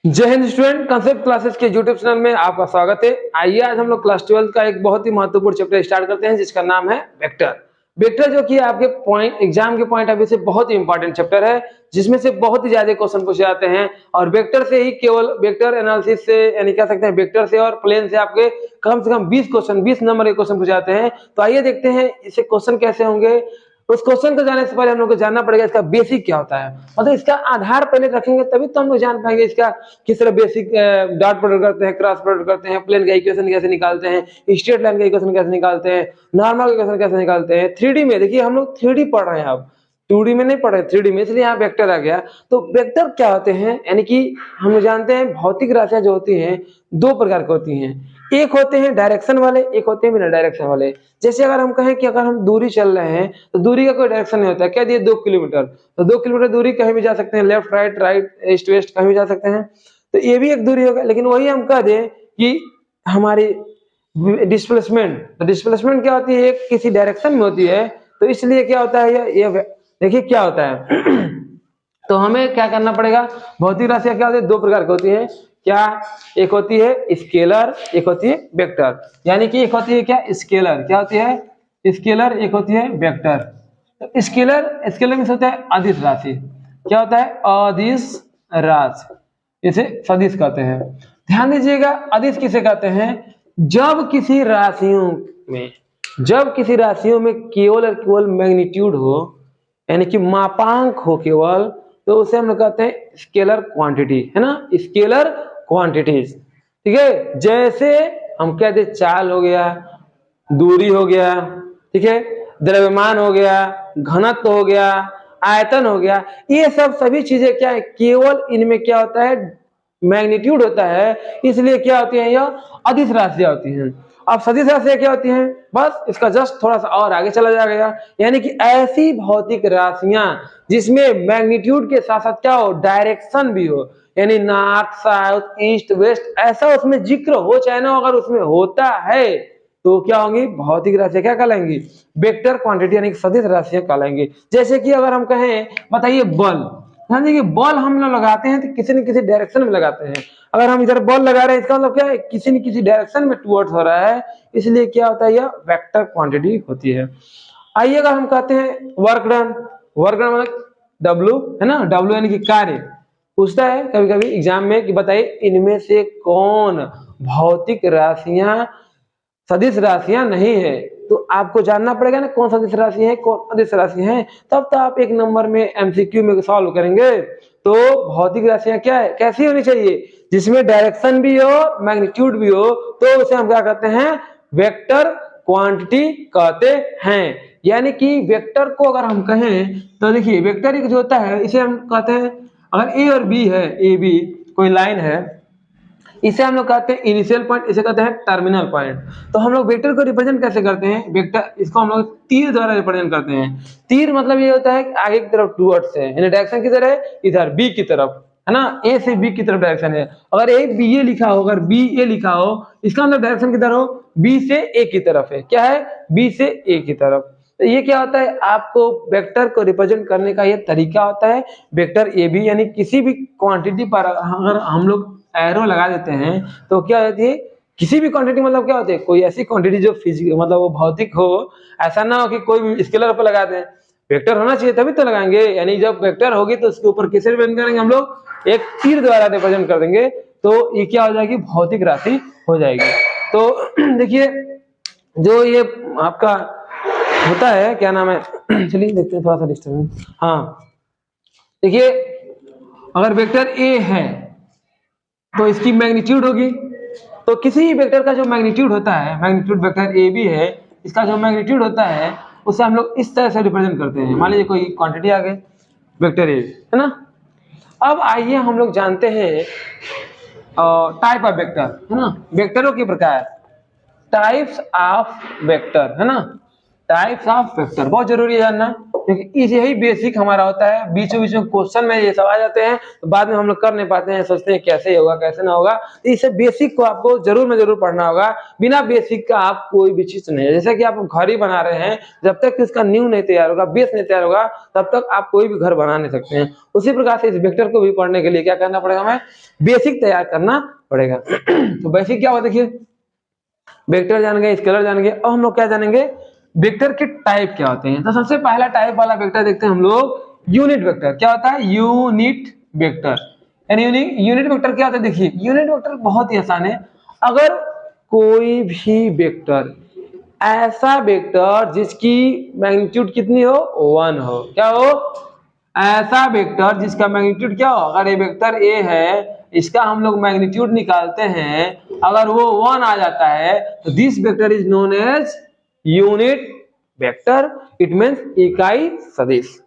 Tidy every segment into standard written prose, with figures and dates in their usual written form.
जय Hind student, concept classes के YouTube channel में आपका स्वागत है। आइए आज हम लोग क्लास 12 का एक बहुत ही महत्वपूर्ण चैप्टर स्टार्ट करते हैं जिसका नाम है वेक्टर। वेक्टर जो कि आपके पॉइंट एग्जाम के पॉइंट ऑफ व्यू से बहुत ही इंपॉर्टेंट चैप्टर है, जिसमें से बहुत ही ज्यादा क्वेश्चन पूछे जाते हैं और वेक्टर से ही केवल वेक्टर एनालिसिस से यानी कह सकते हैं वेक्टर से और प्लेन से आपके कम से कम 20 नंबर के क्वेश्चन पूछे जाते हैं। तो आइए देखते हैं इसे क्वेश्चन कैसे होंगे। उस क्वेश्चन को जाने से पहले हम लोग को जानना पड़ेगा इसका बेसिक क्या होता है, मतलब इसका आधार पहले रखेंगे तभी तो हम लोग जान पाएंगे इसका किस तरह बेसिक डॉट प्रोडक्ट करते हैं, क्रॉस प्रोडक्ट करते हैं, प्लेन का इक्वेशन कैसे निकालते हैं, स्ट्रेट लाइन का इक्वेशन कैसे निकालते हैं, नॉर्मल का इक्वेशन कैसे निकालते हैं। 3D में देखिए हम लोग 3D पढ़ रहे हैं, अब 2D में नहीं पढ़ रहे, 3D में, इसलिए यहाँ वेक्टर आ गया। तो वेक्टर क्या होते हैं, यानी कि हम जानते हैं भौतिक राशियां जो होती हैं दो प्रकार की होती हैं, एक होते हैं डायरेक्शन वाले, एक होते हैं बिना डायरेक्शन वाले। जैसे अगर हम कहें कि अगर हम दूरी चल रहे हैं तो दूरी का कोई डायरेक्शन नहीं होता है, क्या दिए 2 किलोमीटर, तो 2 किलोमीटर दूरी कहीं भी जा सकते हैं, left right right east west कहीं भी जा सकते हैं, तो ये भी एक दूरी होगा। लेकिन वही हम कह दें कि हमारी डिस्प्लेसमेंट, तो डिस्प्लेसमेंट क्या होती है, एक किसी डायरेक्शन में होती है, तो इसलिए क्या होता है ये देखिए क्या होता है तो हमें क्या करना पड़ेगा, भौतिक राशियां क्या होती है, दो प्रकार की होती है। क्या, एक होती है स्केलर, एक होती है वेक्टर। यानी कि एक होती है क्या, स्केलर, क्या होती है स्केलर, एक होती है वेक्टर। तो स्केलर में होता है अदिश राशि, क्या होता है अदिश राशि, इसे सदिश कहते हैं। ध्यान दीजिएगा अदिश किसे कहते हैं, जब किसी राशियों में केवल और केवल मैग्नीट्यूड हो, यानी कि मापांक हो केवल, तो उसे हम लोग कहते हैं स्केलर क्वांटिटी, है ना, स्केलर क्वांटिटीज। ठीक है, जैसे हम कहते हैं चाल हो गया, दूरी हो गया, ठीक है, द्रव्यमान हो गया, घनत्व हो गया, आयतन हो गया, ये सब सभी चीजें क्या है, केवल इनमें क्या होता है मैग्नीट्यूड होता है, इसलिए क्या होती है यह अदिश राशियां होती हैं। अब सदिश राशियां क्या होती हैं, बस इसका जस्ट थोड़ा सा और आगे चला जाएगा, यानी कि ऐसी भौतिक राशियां जिसमें मैग्नीट्यूड के साथ साथ क्या हो, डायरेक्शन भी हो, यानी नॉर्थ साउथ ईस्ट वेस्ट ऐसा उसमें जिक्र हो, चाहे ना अगर उसमें होता है तो क्या होंगी, भौतिक राशियां क्या कहलाएंगी, वेक्टर क्वांटिटी यानी कि सदिश राशियां कहलाएंगी। जैसे कि अगर हम कहें, बताइए बल, ध्यान दीजिए बल हम लोग लगाते हैं तो किसी न किसी डायरेक्शन में लगाते हैं। अगर हम इधर बल लगा रहे हैं इसका मतलब क्या है, किसी न किसी डायरेक्शन में टुवर्ड्स हो रहा है, इसलिए क्या होता है, यह वेक्टर क्वांटिटी होती है। आइए अगर हम कहते हैं वर्क डन, वर्क डन मतलब W, है ना, W यानी कि कार्य। पूछता है कभी कभी एग्जाम में कि बताइए इनमें से कौन भौतिक राशियां सदिश राशियां नहीं है, तो आपको जानना पड़ेगा ना कौन सदिश राशि है कौन अदिश राशि है, तब तो आप एक नंबर में एमसीक्यू में सॉल्व करेंगे। तो भौतिक राशियां क्या है, कैसी होनी चाहिए, जिसमें डायरेक्शन भी हो मैग्नीट्यूड भी हो, तो उसे हम क्या कहते हैं, वेक्टर क्वांटिटी कहते हैं। यानी कि वेक्टर को अगर हम कहें तो देखिए वेक्टर एक जो होता है इसे हम कहते हैं, अगर ए और बी है, ए बी कोई लाइन है, इसे हम लोग कहते हैं इनिशियल पॉइंट, इसे कहते हैं टर्मिनल पॉइंट। तो हम लोग वेक्टर को रिप्रेजेंट कैसे करते हैं, वेक्टर इसको हम लोग तीर द्वारा रिप्रेजेंट करते हैं। तीर मतलब ये होता है कि आगे की तरफ टुवर्ड्स है, यानी डायरेक्शन किधर है, इधर बी की तरफ, है ना, ए से बी की तरफ डायरेक्शन है। अगर ए बी ए लिखा हो, अगर बी ए लिखा हो, इसका मतलब डायरेक्शन किधर हो, बी से ए की तरफ है, क्या है, बी से ए की तरफ। तो ये क्या होता है, आपको वेक्टर को रिप्रेजेंट करने का ये तरीका होता है। वेक्टर ए बी यानी किसी भी क्वांटिटी पर अगर हम लोग एरो लगा देते हैं तो क्या होती है, किसी भी क्वांटिटी मतलब क्या होती है, कोई ऐसी क्वांटिटी जो फिजिकल मतलब वो भौतिक हो, ऐसा ना हो कि कोई भी स्केलर पर लगा दें, वेक्टर होना चाहिए तभी तो लगाएंगे। यानी जब वेक्टर होगी तो उसके ऊपर किसे रिप्रेजेंट करेंगे, हम लोग एक तीर द्वारा रिप्रेजेंट कर देंगे, तो ये क्या हो जाएगी, भौतिक राशि हो जाएगी। तो देखिए जो ये आपका होता है, क्या नाम है चलिए देखते हैं, थोड़ा सा डिस्टर्बेंस, हाँ देखिए अगर वेक्टर ए है तो इसकी मैग्नीट्यूड होगी, तो किसी भी वेक्टर का जो मैग्नीट्यूड होता है, मैग्नीट्यूड वेक्टर ए बी है, इसका जो मैग्नीट्यूड होता है उसे हम लोग इस तरह से रिप्रेजेंट करते हैं। मान लीजिए कोई क्वांटिटी आ गई वेक्टर ए, है ना। अब आइए हम लोग जानते हैं टाइप ऑफ वेक्टर, है ना, वेक्टरों के प्रकार, टाइप्स ऑफ वेक्टर, है ना। टाइप्स ऑफ वेक्टर, बहुत जरूरी है जानना, क्योंकि यही बेसिक हमारा होता है। बीचों बीच में क्वेश्चन में ये सब आ जाते हैं तो बाद में हम लोग कर नहीं पाते हैं, सोचते हैं कैसे होगा कैसे ना होगा। तो इसे बेसिक को आपको जरूर में जरूर पढ़ना होगा। बिना बेसिक का आप कोई भी चीज नहीं है। जैसे कि आप घर ही बना रहे हैं, जब तक इसका नींव नहीं तैयार होगा, बेस नहीं तैयार होगा, तब तक आप कोई भी घर बना नहीं सकते हैं। उसी प्रकार से इस वेक्टर को भी पढ़ने के लिए क्या करना पड़ेगा, हमें बेसिक तैयार करना पड़ेगा। तो बेसिक क्या हुआ, देखिए वेक्टर जान गए, स्केलर जान गए, अब हम लोग क्या जानेंगे, वेक्टर के टाइप क्या होते हैं। तो सबसे पहला टाइप वाला वेक्टर देखते हैं हम लोग, यूनिट वेक्टर। क्या होता है, यूनिट वेक्टर। यानी यूनिट वेक्टर क्या होता है, देखिए यूनिट वेक्टर बहुत ही आसान है। अगर कोई भी वेक्टर, ऐसा वेक्टर जिसकी मैग्नीट्यूड कितनी हो, 1 हो, क्या हो, ऐसा वेक्टर जिसका मैग्नीट्यूड क्या हो, अगर ये वेक्टर ए है, इसका हम लोग मैग्नीट्यूड निकालते हैं, अगर वो 1 आ जाता है तो this vector is known as unit vector. It means इकाई सदिश।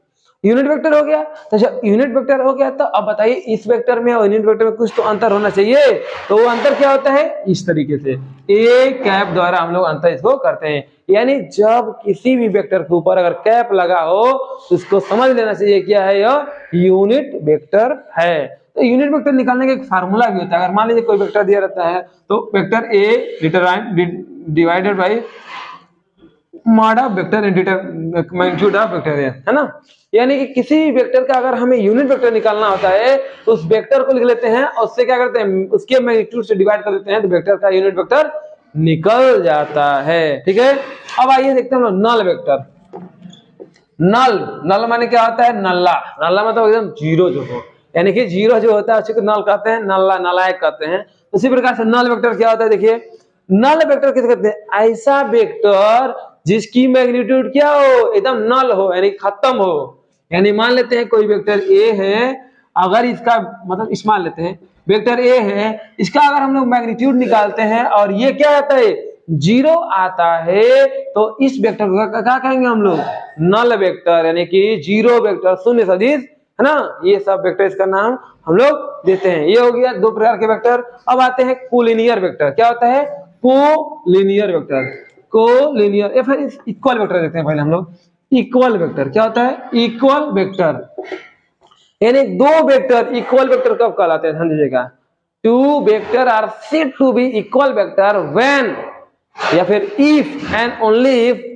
यूनिट वेक्टर हो गया। तो जब यूनिट वेक्टर हो गया तो अब बताइए इस वेक्टर में और यूनिट वेक्टर में कुछ तो अंतर होना चाहिए। तो वो अंतर क्या होता है, इस तरीके से ए कैप द्वारा हम लोग अंतर इसको करते हैं। यानी जब किसी भी वेक्टर के ऊपर अगर कैप लगा हो तो उसको समझ लेना चाहिए क्या है, यह यूनिट वेक्टर है। तो यूनिट वेक्टर निकालने का एक फार्मूला भी होता है। अगर मान लीजिए कोई वेक्टर दिया रहता है तो vector A divided by mod of vector magnitude of vector है ना। यानी कि किसी भी वेक्टर का अगर हमें यूनिट वेक्टर निकालना होता है तो उस वेक्टर को लिख लेते हैं और उससे क्या करते हैं, उसके मैग्नीट्यूड से डिवाइड कर देते हैं, तो वेक्टर का यूनिट वेक्टर निकल जाता है। ठीक है, अब आइए देखते हैं हम लोग नल वेक्टर। नल माने क्या होता है, नल्ला। नल्ला मतलब एकदम जीरो जो हो, यानी कि जीरो जो होता है उसी को नल कहते हैं, नल्ला नालायक कहते हैं। उसी प्रकार से नल वेक्टर क्या होता है, देखिए नल वेक्टर किसे कहते हैं, ऐसा वेक्टर जिसकी मैग्नीट्यूड क्या हो, एकदम नल हो, यानी खत्म हो। यानी मान लेते हैं कोई वेक्टर ए है, अगर इसका मतलब इस मान लेते हैं वेक्टर ए है, इसका अगर हम लोग मैग्नीट्यूड निकालते हैं और ये क्या आता है, 0 आता है, तो इस वेक्टर को क्या कहेंगे हम लोग, नल वेक्टर। यानी कि 0 वेक्टर, शून्य सदिश, है ना, ये सब वेक्टर इसका नाम हम लोग देते हैं। ये हो गया 2 प्रकार के वेक्टर। अब आते हैं कोलिनियर वेक्टर। क्या होता है, कोलिनियर वेक्टर, कोलिनियर या फिर इक्वल वेक्टर देखते हैं पहले हम लोग। इक्वल वेक्टर क्या होता है, इक्वल वेक्टर यानी 2 वेक्टर इक्वल वेक्टर कब कहलाते हैं, ध्यान दीजिएगा। 2 vector are said to be equal vector when या फिर if and only if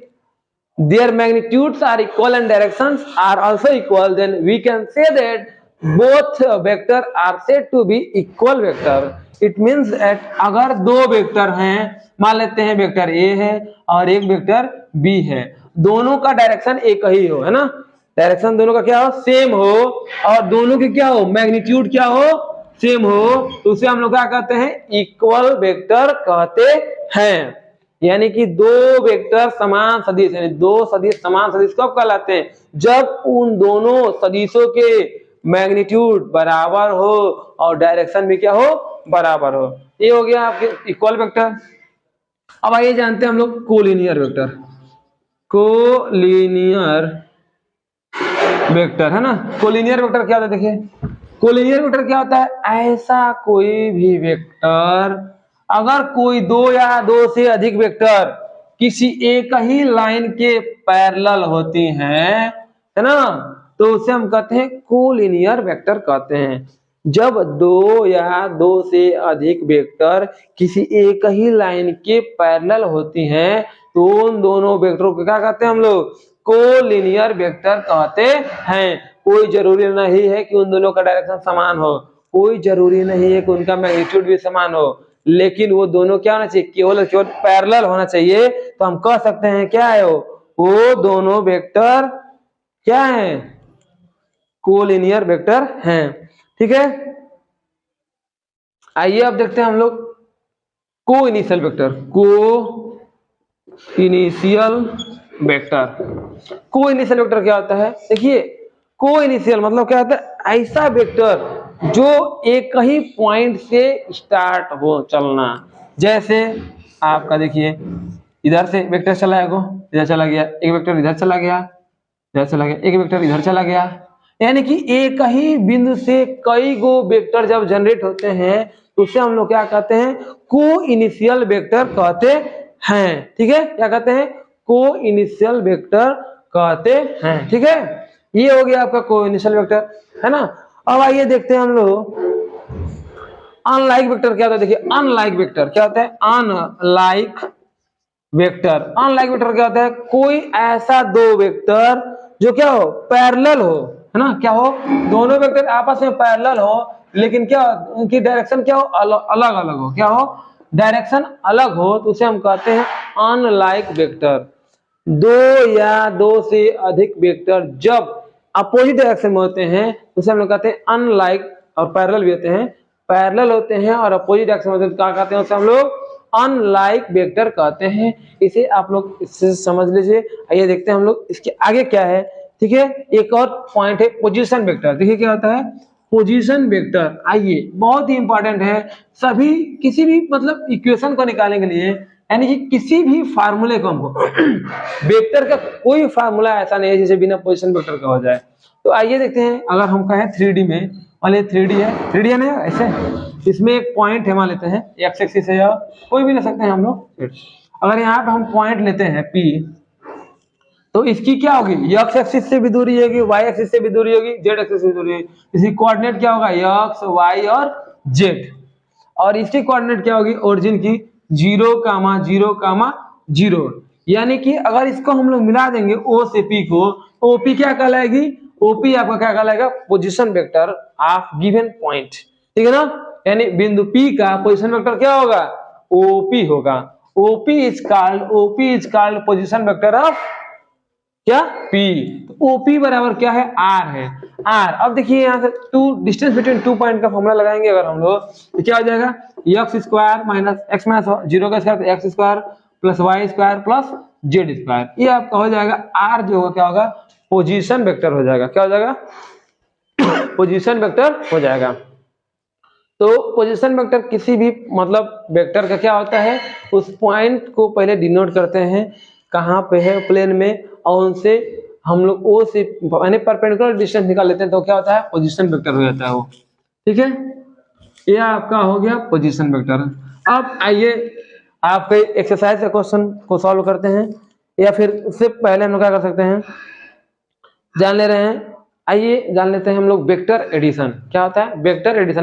their magnitudes are equal and directions are also equal, then we can say that both vector are said to be equal vector. It means that अगर 2 vector हैं, मान लेते हैं vector A है और एक vector B है, दोनों का डायरेक्शन एक ही हो, है ना, डायरेक्शन दोनों का क्या हो, सेम हो, और दोनों के क्या हो, मैग्नीट्यूड क्या हो, सेम हो, तो उसे हम लोग क्या कहते हैं, इक्वल वेक्टर कहते हैं। यानी कि 2 वेक्टर समान सदिश, यानी 2 सदिश समान सदिश कब कहलाते हैं, जब उन दोनों सदिशों के मैग्नीट्यूड बराबर हो और डायरेक्शन भी क्या हो, बराबर हो। ये हो गया आपके इक्वल वेक्टर। अब आइए जानते हैं हम लोग कोलिनियर वेक्टर। कोलिनियर वेक्टर है ना, कोलिनियर वेक्टर क्या होता है, देखिए कोलिनियर वेक्टर क्या होता है, ऐसा कोई भी वेक्टर अगर कोई 2 या 2 से अधिक वेक्टर किसी एक ही लाइन के पैरेलल होती हैं, है ना, तो उसे हम कहते हैं कोलिनियर वेक्टर कहते हैं। जब 2 या 2 से अधिक वेक्टर किसी एक ही लाइन के पैरेलल होती हैं तो उन दोनों वेक्टरों को क्या कहते हैं हम लोग, कोलिनियर वेक्टर कहते हैं। कोई जरूरी नहीं है कि उन दोनों का डायरेक्शन समान हो, कोई जरूरी नहीं है कि उनका मैग्नीट्यूड भी समान हो, लेकिन वो दोनों क्या होना चाहिए, केवल पैरेलल होना चाहिए। तो हम कह सकते हैं क्या है वो दोनों वेक्टर क्या है, कोलिनियर वेक्टर हैं। ठीक है, आइए अब देखते हैं हम लोग को इनिशियल वेक्टर। को इनिशियल वेक्टर, को इनिशियल वेक्टर क्या होता है, देखिए को इनिशियल मतलब क्या होता है, ऐसा वेक्टर जो एक ही पॉइंट से स्टार्ट हो चलना। जैसे आपका देखिए इधर से वेक्टर चला है, इधर चला गया, एक वेक्टर इधर चला गया, इधर चला गया, एक वेक्टर इधर चला गया, यानी कि एक ही बिंदु से कई गो वेक्टर जब जनरेट होते हैं तो उसे हम लोग क्या कहते हैं, को इनिशियल वेक्टर कहते हैं। ठीक है, क्या कहते हैं, को इनिशियल वेक्टर कहते हैं। ठीक है, ये हो गया आपका को इनिशियल वेक्टर, है ना। अब आइए देखते हैं हम लोग अनलाइक वेक्टर क्या होता है। देखिए अनलाइक वेक्टर क्या होता है, अनलाइक वेक्टर, अनलाइक वेक्टर क्या होता है, कोई ऐसा दो वेक्टर जो क्या हो, पैरेलल हो, है ना, क्या हो, दोनों वेक्टर आपस में पैरेलल हो, लेकिन क्या उनकी डायरेक्शन क्या हो, अलग अलग हो, क्या हो, डायरेक्शन अलग हो, तो उसे हम कहते हैं अनलाइक वेक्टर। दो या दो से अधिक वेक्टर जब अपोजिट डायरेक्शन में होते हैं उसे हम लोग कहते हैं अनलाइक, और पैरेलल भी होते हैं, पैरेलल होते हैं और अपोजिट डायरेक्शन में होते हैं, क्या कहते हैं उसे हम लोग अनलाइक वेक्टर कहते हैं। इसे आप लोग इससे समझ लीजिए। आइए देखते हैं हम लोग इसके आगे क्या है। ठीक है, एक और पॉइंट है पोजीशन वेक्टर। देखिए क्या होता है पोजीशन वेक्टर, आइए बहुत ही इंपॉर्टेंट है। सभी किसी भी मतलब इक्वेशन को निकालने के लिए, यानी कि किसी भी फार्मूले को हमको वेक्टर का कोई फार्मूला ऐसा नहीं है जिसे बिना पोजीशन वेक्टर का हो जाए। तो आइए देखते हैं, अगर हम कहें 3D में, मान लीजिए 3D है ना, ऐसे इसमें एक पॉइंट है, मान लेते हैं एक्स एक्सिस है या कोई भी ले सकते हैं हम लोग। अगर यहाँ पे हम पॉइंट लेते हैं P, तो इसकी क्या होगी, एक्स एक्सिस से भी दूरी होगी, वाई एक्सिस से भी दूरी होगी, जेड एक्सिस से भी दूरी होगी। इसकी कोऑर्डिनेट क्या होगा, एक्स वाई और जेड, और इसकी कोऑर्डिनेट क्या होगी ओरिजिन की 0,0,0, यानी कि अगर इसको हम लोग मिला देंगे O से P को, OP क्या कहलाएगी, OP आपका क्या कहलाएगा, position vector of given point. ठीक है ना, यानी बिंदु P का पोजीशन वेक्टर क्या होगा, OP होगा। OP is called position vector of क्या, P। तो OP बराबर क्या है, R है, R। अब देखिए यहाँ से डिस्टेंस बिटवीन 2 पॉइंट का फॉर्मूला लगाएंगे अगर हम लोग, तो क्या हो जाएगा, X square minus X minus 0 का square, X square plus Y square plus Z square, ये आपका हो जाएगा R जो होगा क्या होगा, पोजीशन वेक्टर हो जाएगा। क्या हो जाएगा, पोजीशन वेक्टर हो जाएगा। तो पोजीशन वेक्टर किसी भी मतलब वेक्टर का क्या होता है, उस पॉइंट को पहले डिनोट करते हैं कहाँ पे है प्लेन में, और उनसे हम लोग ओ से यानी परपेंडिकुलर डिस्टेंस निकाल लेते हैं, तो क्या होता है, पोजीशन वेक्टर हो जाता है वो। ठीक है, ये आपका हो गया पोजीशन वेक्टर। अब आइए आपके एक्सरसाइज का क्वेश्चन को सॉल्व करते हैं, या फिर उससे पहले हम लोग क्या कर सकते हैं, जान ले रहे हैं। आइए जान लेते हैं हम लोग वेक्टर एडिशन क्या होता है, वेक्टर एडिशन।